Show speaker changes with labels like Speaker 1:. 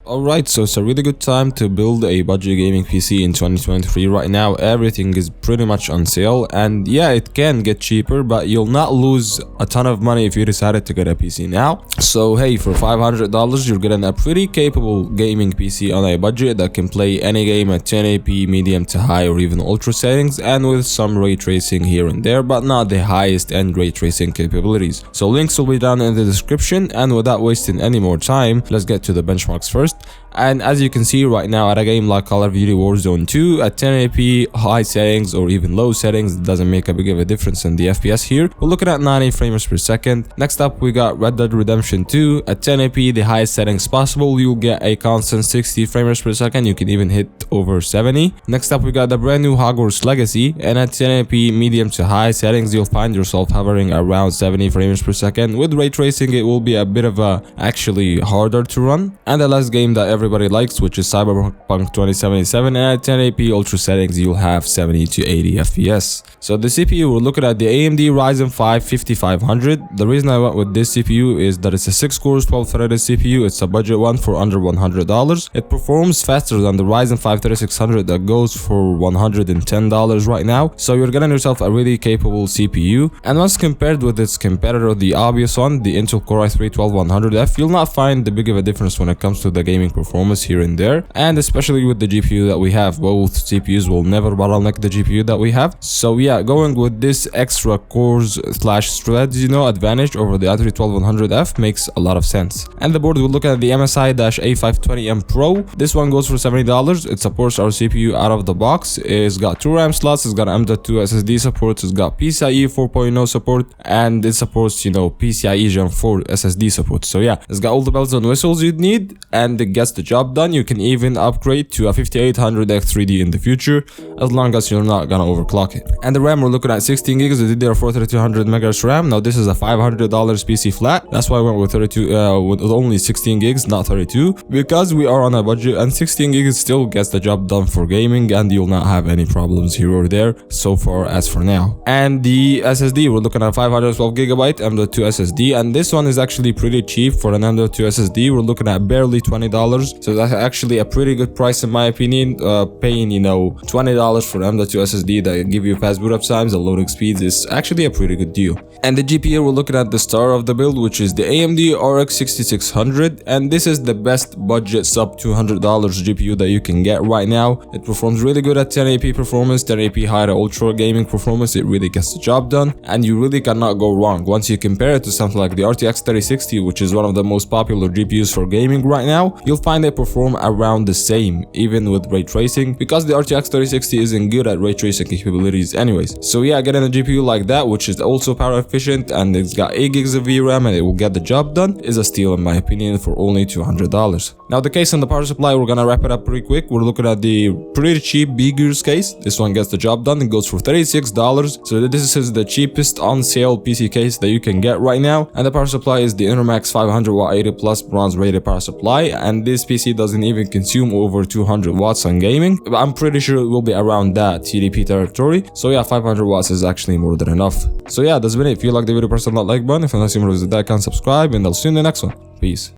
Speaker 1: Alright, so it's a really good time to build a budget gaming PC in 2023. Right now, everything is pretty much on sale, and yeah, it can get cheaper, but you'll not lose a ton of money if you decided to get a PC now. So hey, for $500, you're getting a pretty capable gaming PC on a budget that can play any game at 1080p, medium to high, or even ultra settings, and with some ray tracing here and there, but not the highest end ray tracing capabilities. So links will be down in the description, and without wasting any more time, let's get to the benchmarks first. And as you can see right now, at a game like Call of Duty Warzone 2 at 1080p, high settings or even low settings, it doesn't make a big of a difference in the FPS here. We're looking at 90 frames per second. Next up, we got Red Dead Redemption 2 at 1080p, the highest settings possible. You'll get a constant 60 frames per second. You can even hit over 70. Next up, we got the brand new Hogwarts Legacy, and at 1080p, medium to high settings, you'll find yourself hovering around 70 frames per second. With ray tracing, it will be a bit of a actually harder to run. And the last game that everybody likes, which is Cyberpunk 2077, and at 1080p ultra settings you'll have 70 to 80 FPS. So the CPU, we're looking at the AMD Ryzen 5 5500. The reason I went with this CPU is that it's a 6 cores 12-threaded CPU. It's a budget one for under $100. It performs faster than the Ryzen 5 3600 that goes for $110 right now. So you're getting yourself a really capable CPU, and once compared with its competitor, the obvious one, the Intel Core i3 12100F, you'll not find the big of a difference when it comes to the gaming performance here and there, and especially with the GPU that we have. Both CPUs will never bottleneck the GPU that we have. So yeah, going with this extra cores slash threads, advantage over the i3 12100F makes a lot of sense. And the board, we'll look at the MSI-A520M Pro. This one goes for $70. It supports our CPU out of the box. It's got 2 RAM slots, it's got M.2 SSD support, it's got PCIe 4.0 support, and it supports PCIe Gen 4 SSD support. So yeah, it's got all the bells and whistles you'd need, and it gets the job done. You can even upgrade to a 5800X3D in the future, as long as you're not gonna overclock it. And the RAM, we're looking at 16 gigs of DDR4 3200 MHz RAM. Now this is a $500 PC flat. That's why I went with with only 16 gigs, not 32, because we are on a budget, and 16 gigs still gets the job done for gaming, and you'll not have any problems here or there so far as for now. And the SSD, we're looking at 512GB M.2 SSD, and this one is actually pretty cheap for an M.2 SSD. We're looking at barely $20, so that's actually a pretty good price in my opinion. Paying $20 for M.2 SSD that give you fast boot up times and loading speeds is actually a pretty good deal. And the GPU, we're looking at the star of the build, which is the AMD RX 6600, and this is the best budget sub $200 GPU that you can get right now. It performs really good at 1080p performance, 1080p high to ultra gaming performance. It really gets the job done, and you really cannot go wrong. Once you compare it to something like the RTX 3060, which is one of the most popular GPUs for gaming right now, you'll find they perform around the same, even with ray tracing, because the RTX 3060 isn't good at ray tracing capabilities anyways. So yeah, getting a GPU like that, which is also power efficient, and it's got 8 gigs of VRAM and it will get the job done, is a steal in my opinion for only $200. Now the case and the power supply, we're gonna wrap it up pretty quick. We're looking at the pretty cheap B-Gears case. This one gets the job done. It goes for $36. So this is the cheapest on sale PC case that you can get right now. And the power supply is the Intermax 500 watt 80 plus bronze rated power supply, and this PC doesn't even consume over 200 watts on gaming. I'm pretty sure it will be around that TDP territory. So yeah, 500 watts is actually more than enough. So yeah, that's been it. If you like the video, press the like button. If you want to see more videos, that, can subscribe, and I'll see you in the next one. Peace.